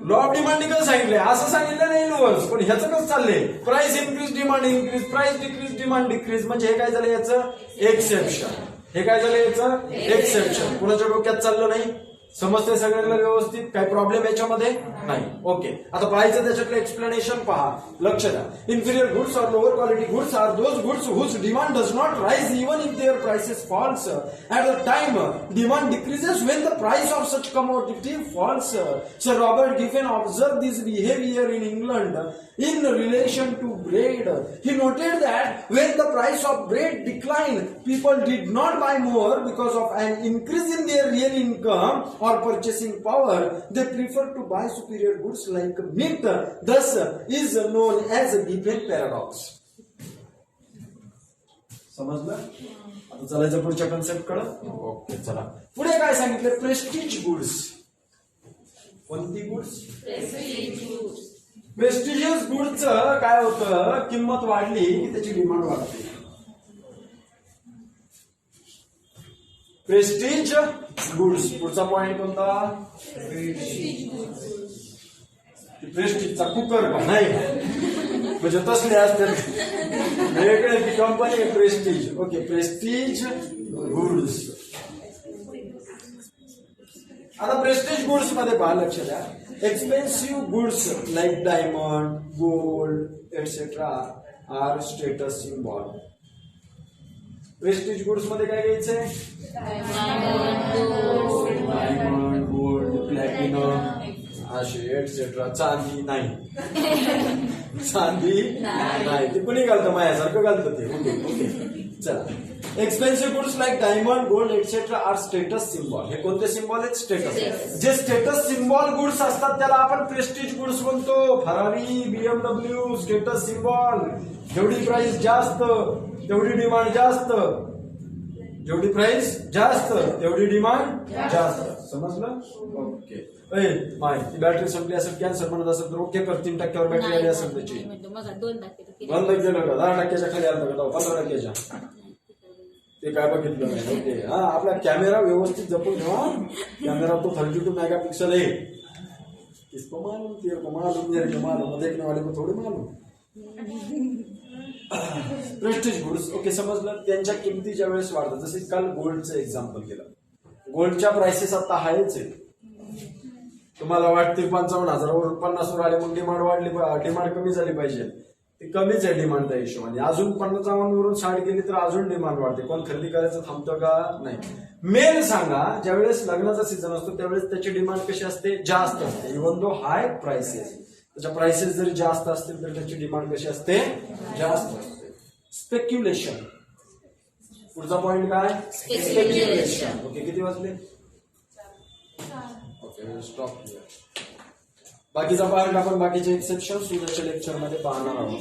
लॉ ऑफ डिमांड कसं सांगितलंय? असं सांगितलं नाही युनिव्हर्स, पण ह्याचं कसं चाललंय? Price increase demand increase, price decrease demand decrease. म्हणजे हे काय झालं याचं एक्सेप्शन. हे काय झालं याचं एक्सेप्शन. कुणाच्या डोक्यात चाललं नाही. समजते सगळ्यांना व्यवस्थित? काही प्रॉब्लेम याच्यामध्ये नाही. ओके आता पाहायचं त्याच्यातलं एक्सप्लेनेशन पहा, लक्ष द्या. इन्फिरियर गुड्स और lower quality goods are those goods whose demand does not rise even if their prices falls at the time demand decreases when the price of such commodity falls. Sir Robert Giffen observed this behavior in England in relation to bread. He noted that when the price of bread declined, people did not buy more because of an increase in their real income or purchasing power. They prefer to buy superior goods like meat. Thus is known as a Giffen paradox. समजलं? आता चालायचं पुढच्या concept कडे. Okay चला पुढे काय सांगितलं? Prestige goods. कोणती गुड्स? प्रेस्टिजियस गुड्सचं काय होतं? किंमत वाढली की त्याची डिमांड वाढते. Prestige goods. पुढचा पॉइंट कोणता? प्रेस्टिजचा कुकर का नाही, म्हणजे तसले असतात वेगळे ती company prestige. Okay prestige goods. आता प्रेस्टिज गुड्स मध्ये पहा, लक्ष द्या. Expensive goods like diamond, gold etcetera are status symbol. Prestige goods मध्ये काय घ्यायचंय? डायमंड, गोल्ड, प्लॅटिनम असे एटसेट्रा. चांदी नाही. चांदी नाही. ते कुणी घालतं? माझ्यासारखं घालतं ते. ओके ओके चला. Expensive goods like diamond, gold etcetera are status symbol. हे कोणते सिम्बॉल आहेत? स्टेटस. जे स्टेटस सिम्बॉल गुड्स असतात त्याला आपण प्रेस्टिज गुड्स म्हणतो. फरारी, BMW स्टेटस सिम्बॉल. जेवढी प्राइस जास्त तेवढी डिमांड जास्त, जेवढी प्राइस जास्त तेवढी डिमांड जास्त. समजलं? ओके. ती बॅटरी संपली असेल, कॅन्सर म्हणत असेल तर ओके कर. 3% बॅटरी आली असेल त्याची. बंद केलं का? 10% खाली आलं का? 15%? ते काय बघितलं नाही. ओके हा आपला कॅमेरा व्यवस्थित जपून ठेवा. कॅमेरा तो 32 मेगापिक्सल आहे. इसको मालूम, तेरे को मालूम, मेरे को मालूम, देखने वाले को थोड़ी मालूम. Prestige goods. ओके समजलं. त्यांच्या किमतीच्या वेळेस वाढतात. जसे काल गोल्डचं एक्झाम्पल केलं. गोल्डच्या प्राइसेस आता हायच आहे. तुम्हाला वाटते 55,000वरून 50वर आले मग डिमांड वाढली, डिमांड कमी झाली पाहिजे. ती कमीच आहे डिमांड त्या हिशोबाने. अजून 55वरून 60 गेली तर अजून डिमांड वाढते. कोण खरेदी करायचं थांबतं का? नाही. मेन सांगा, ज्यावेळेस लग्नाचा सीझन असतो त्यावेळेस त्याची डिमांड कशी असते? जास्त असते. इव्हन दो हाय प्राइसेस, त्याच्या प्राइसेस जरी जास्त असतील तर त्याची डिमांड कशी असते? जास्त असते. स्पेक्युलेशन. पुढचा पॉइंट काय? स्पेक्युलेशन. ओके किती वाजले? Okay stop. बाकीचा पार्ट आपण बाकीचे एक्सेप्शन उद्याच्या लेक्चर मध्ये पाहणार आहोत.